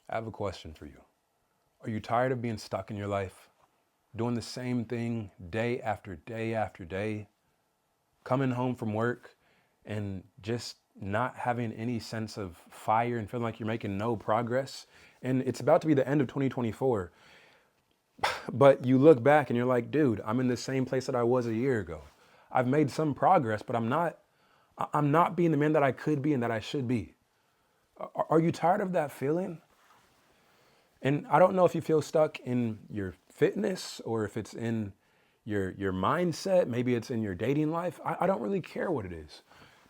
I have a question for you. Are you tired of being stuck in your life, doing the same thing day after day after day, coming home from work and just not having any sense of fire and feeling like you're making no progress? And it's about to be the end of 2024, but you look back and you're like, dude, I'm in the same place that I was a year ago. I've made some progress, but I'm not being the man that I could be and that I should be. Are you tired of that feeling? And I don't know if you feel stuck in your fitness or if it's in your mindset, maybe it's in your dating life. I don't really care what it is.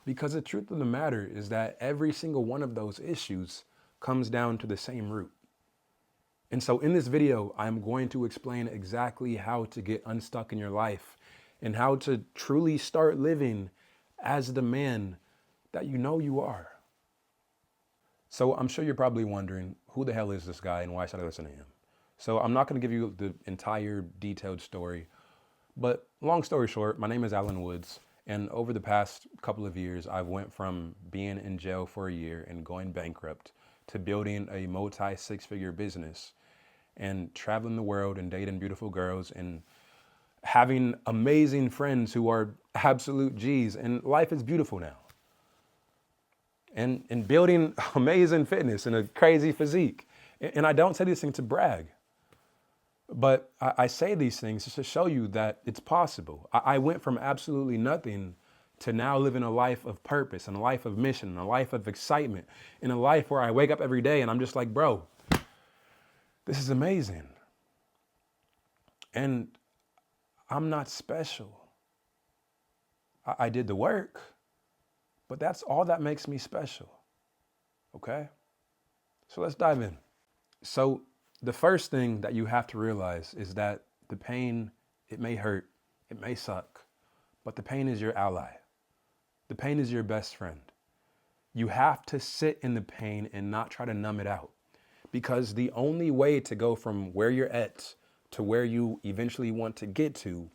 Because the truth of the matter is that every single one of those issues comes down to the same root. And so in this video, I'm going to explain exactly how to get unstuck in your life and how to truly start living as the man that you know you are. So I'm sure you're probably wondering, who the hell is this guy and why should I listen to him? So I'm not going to give you the entire detailed story, but long story short, my name is Alan Woods. And over the past couple of years, I've went from being in jail for a year and going bankrupt to building a multi six-figure business and traveling the world and dating beautiful girls and having amazing friends who are absolute G's. And life is beautiful now. And building amazing fitness and a crazy physique. And I don't say these things to brag, but I say these things just to show you that it's possible. I went from absolutely nothing to now living a life of purpose and a life of mission and a life of excitement in a life where I wake up every day and I'm just like, bro, this is amazing. And I'm not special. I did the work, but that's all that makes me special. Okay? So let's dive in. So the first thing that you have to realize is that the pain, it may hurt, it may suck, but the pain is your ally. The pain is your best friend. You have to sit in the pain and not try to numb it out, because the only way to go from where you're at to where you eventually want to get to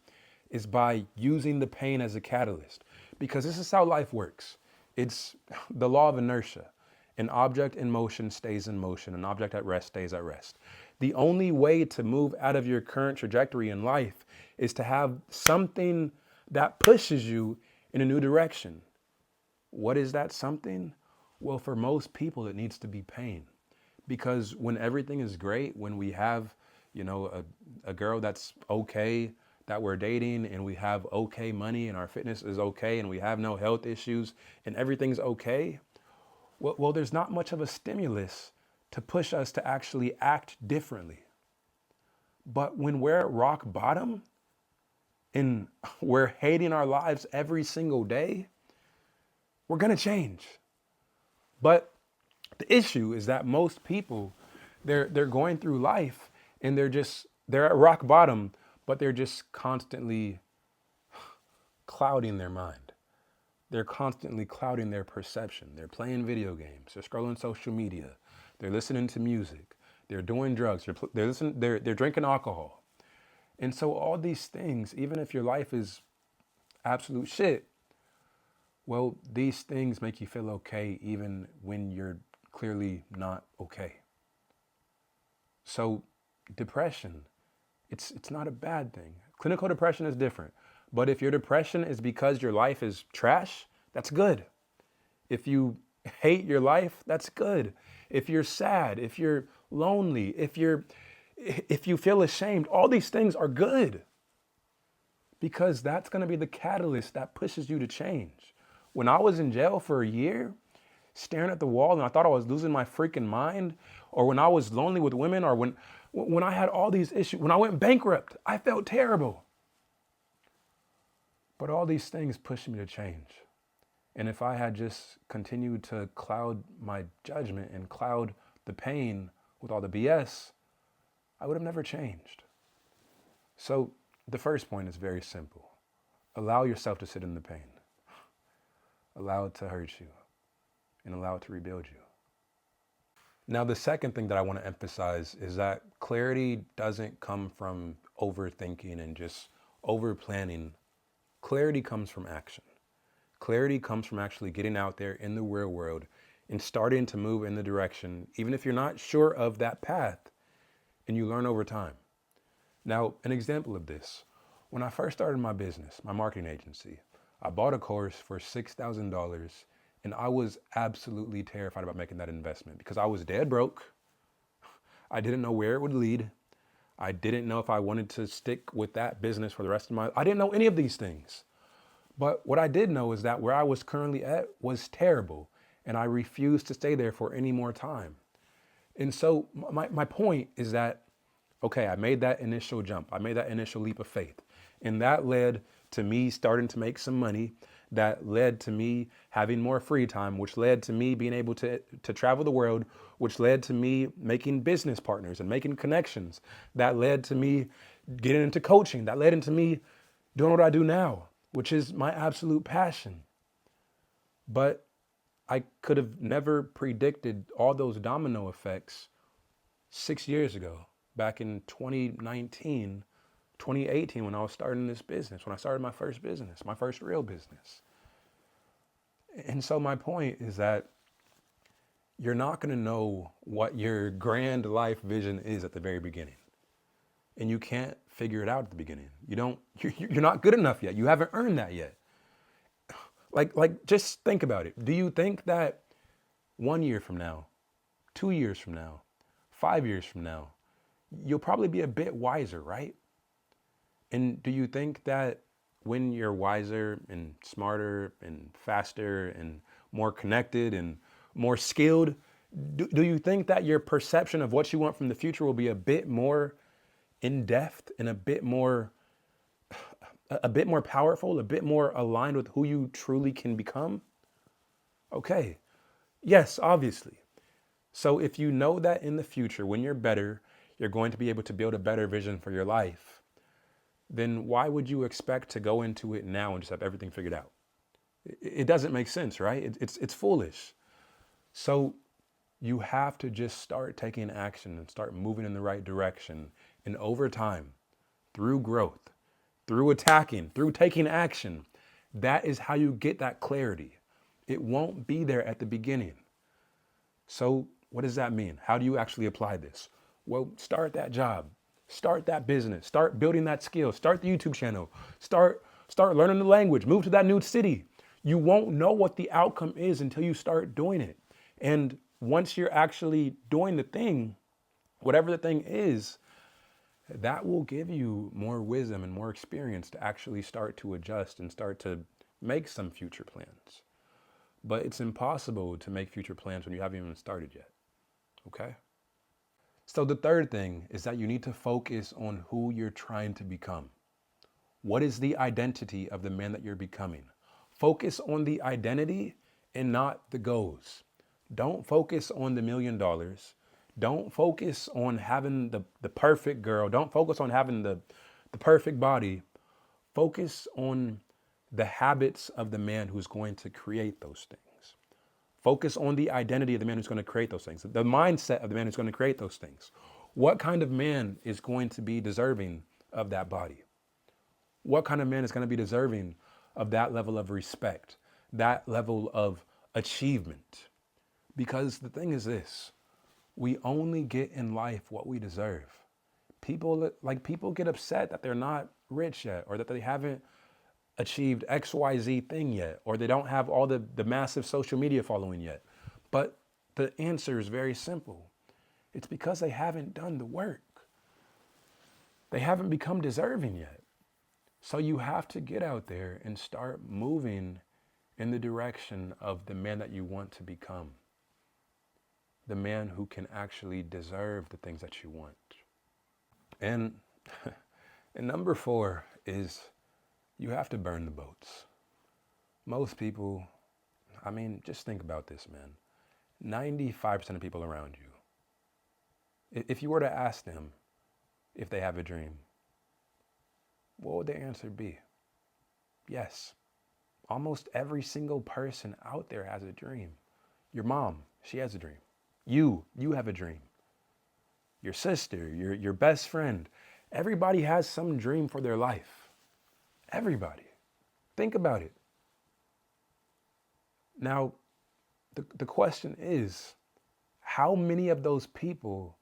is by using the pain as a catalyst, because this is how life works. It's the law of inertia. An object in motion stays in motion. An object at rest stays at rest. The only way to move out of your current trajectory in life is to have something that pushes you in a new direction. What is that something? Well, for most people, it needs to be pain. Because when everything is great, when we have, a girl that's okay, that we're dating, and we have okay money and our fitness is okay and we have no health issues and everything's okay, well, there's not much of a stimulus to push us to actually act differently. But when we're at rock bottom and we're hating our lives every single day, we're gonna change. But the issue is that most people, they're going through life and they're at rock bottom, but they're just constantly clouding their mind. They're constantly clouding their perception. They're playing video games. They're scrolling social media. They're listening to music. They're doing drugs. They're drinking alcohol. And so all these things, even if your life is absolute shit, well, these things make you feel okay even when you're clearly not okay. So depression, it's not a bad thing. Clinical depression is different. But if your depression is because your life is trash, that's good. If you hate your life, that's good. If you're sad, if you're lonely, if you feel ashamed, all these things are good. Because that's going to be the catalyst that pushes you to change. When I was in jail for a year, staring at the wall and I thought I was losing my freaking mind, or when I was lonely with women, or when I had all these issues, when I went bankrupt, I felt terrible. But all these things pushed me to change. And if I had just continued to cloud my judgment and cloud the pain with all the BS, I would have never changed. So the first point is very simple. Allow yourself to sit in the pain. Allow it to hurt you and allow it to rebuild you. Now, the second thing that I want to emphasize is that clarity doesn't come from overthinking and just over planning. Clarity comes from action. Clarity comes from actually getting out there in the real world and starting to move in the direction, even if you're not sure of that path, and you learn over time. Now, an example of this, when I first started my business, my marketing agency, I bought a course for $6,000, and I was absolutely terrified about making that investment because I was dead broke. I didn't know where it would lead. I didn't know if I wanted to stick with that business for the rest of I didn't know any of these things. But what I did know is that where I was currently at was terrible, and I refused to stay there for any more time. And so my point is that, okay, I made that initial jump. I made that initial leap of faith. And that led to me starting to make some money. That led to me having more free time, which led to me being able to travel the world, which led to me making business partners and making connections. That led to me getting into coaching. That led into me doing what I do now, which is my absolute passion. But I could have never predicted all those domino effects 6 years ago, back in 2019, 2018, when I was starting this business, when I started my first business, my first real business. And so my point is that you're not going to know what your grand life vision is at the very beginning. And you can't figure it out at the beginning. You're not good enough yet. You haven't earned that yet. Like just think about it. Do you think that 1 year from now, 2 years from now, 5 years from now, you'll probably be a bit wiser, right? And do you think that when you're wiser and smarter and faster and more connected and more skilled, do you think that your perception of what you want from the future will be a bit more in depth and a bit more powerful, a bit more aligned with who you truly can become? Okay. Yes, obviously. So if you know that in the future, when you're better, you're going to be able to build a better vision for your life, then why would you expect to go into it now and just have everything figured out? It doesn't make sense, right? It's foolish. So you have to just start taking action and start moving in the right direction. And over time, through growth, through attacking, through taking action, that is how you get that clarity. It won't be there at the beginning. So what does that mean? How do you actually apply this? Well, start that job, start that business, start building that skill, start the YouTube channel, start learning the language, move to that new city. You won't know what the outcome is until you start doing it. And once you're actually doing the thing, whatever the thing is, that will give you more wisdom and more experience to actually start to adjust and start to make some future plans. But it's impossible to make future plans when you haven't even started yet. Okay? So the third thing is that you need to focus on who you're trying to become. What is the identity of the man that you're becoming? Focus on the identity and not the goals. Don't focus on the $1 million. Don't focus on having the perfect girl. Don't focus on having the perfect body. Focus on the habits of the man who's going to create those things. Focus on the identity of the man who's going to create those things, the mindset of the man who's going to create those things. What kind of man is going to be deserving of that body? What kind of man is going to be deserving of that level of respect, that level of achievement? Because the thing is this, we only get in life what we deserve. People get upset that they're not rich yet, or that they haven't achieved XYZ thing yet, or they don't have all the massive social media following yet. But the answer is very simple. It's because they haven't done the work. They haven't become deserving yet. So you have to get out there and start moving in the direction of the man that you want to become. The man who can actually deserve the things that you want. And number 4 is you have to burn the boats. Most people, just think about this, man. 95% of people around you, if you were to ask them if they have a dream, what would their answer be? Yes. Almost every single person out there has a dream. Your mom, she has a dream. You have a dream. Your sister, your best friend, everybody has some dream for their life. Everybody. Think about it. Now, The question is, how many of those people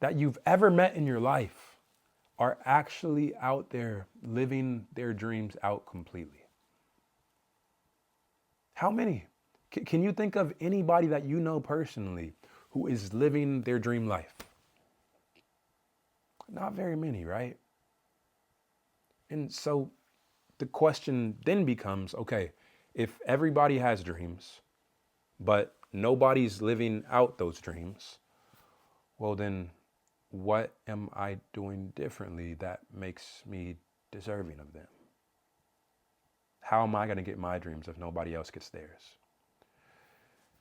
that you've ever met in your life are actually out there living their dreams out completely? How many? Can you think of anybody that you know personally who is living their dream life? Not very many, right? And so the question then becomes, okay, if everybody has dreams, but nobody's living out those dreams, well then what am I doing differently that makes me deserving of them? How am I going to get my dreams if nobody else gets theirs?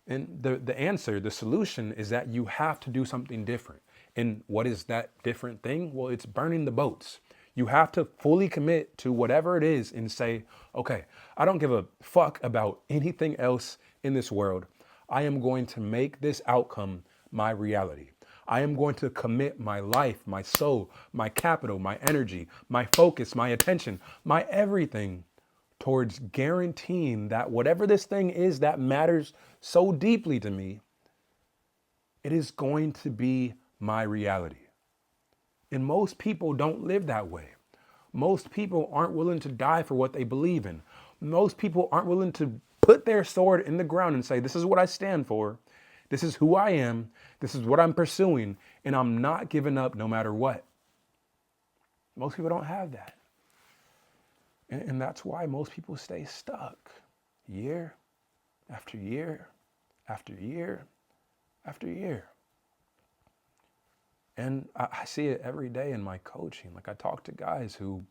And the answer, the solution is that you have to do something different. And what is that different thing? Well, it's burning the boats. You have to fully commit to whatever it is and say, okay, I don't give a fuck about anything else in this world. I am going to make this outcome my reality. I am going to commit my life, my soul, my capital, my energy, my focus, my attention, my everything towards guaranteeing that whatever this thing is that matters so deeply to me, it is going to be my reality. And most people don't live that way. Most people aren't willing to die for what they believe in. Most people aren't willing to put their sword in the ground and say, this is what I stand for. This is who I am. This is what I'm pursuing. And I'm not giving up no matter what. Most people don't have that. And that's why most people stay stuck year after year after year after year. And I see it every day in my coaching. Like I talk to guys who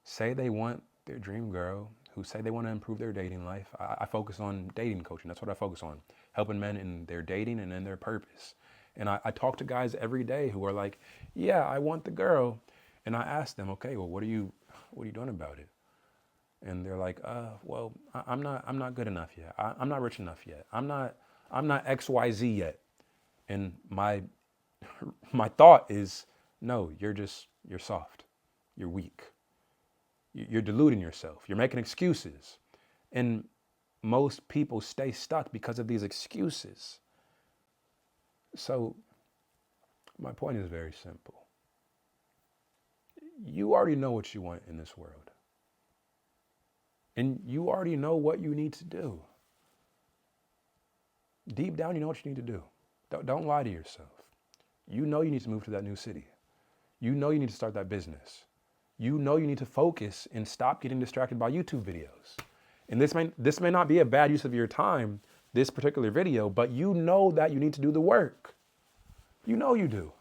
say they want their dream girl, who say they want to improve their dating life. I focus on dating coaching. That's what I focus on, helping men in their dating and in their purpose. And I talk to guys every day who are like, yeah, I want the girl. And I ask them, okay, well, what are you doing about it? And they're like, well, I'm not good enough yet. I'm not rich enough yet. I'm not XYZ yet. And my thought is, no, you're soft. You're weak. You're deluding yourself. You're making excuses. And most people stay stuck because of these excuses. So my point is very simple. You already know what you want in this world. And you already know what you need to do. Deep down, you know what you need to do. Don't lie to yourself. You know you need to move to that new city. You know you need to start that business. You know you need to focus and stop getting distracted by YouTube videos. And this may not be a bad use of your time, this particular video, but you know that you need to do the work. You know you do.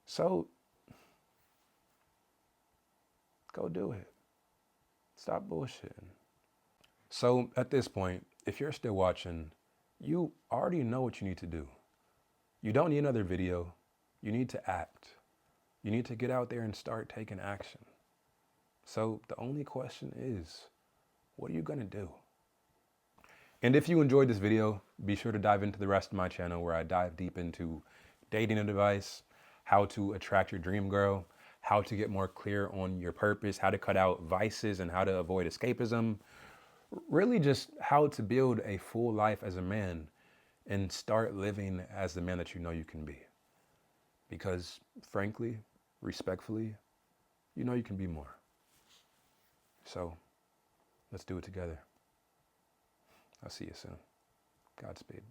So go do it. Stop bullshitting. So at this point, if you're still watching, you already know what you need to do. You don't need another video. You need to act. You need to get out there and start taking action. So the only question is, what are you going to do? And if you enjoyed this video, be sure to dive into the rest of my channel where I dive deep into dating advice, how to attract your dream girl, how to get more clear on your purpose, how to cut out vices and how to avoid escapism. Really just how to build a full life as a man and start living as the man that you know you can be. Because frankly, respectfully, you know you can be more. So let's do it together. I'll see you soon. Godspeed.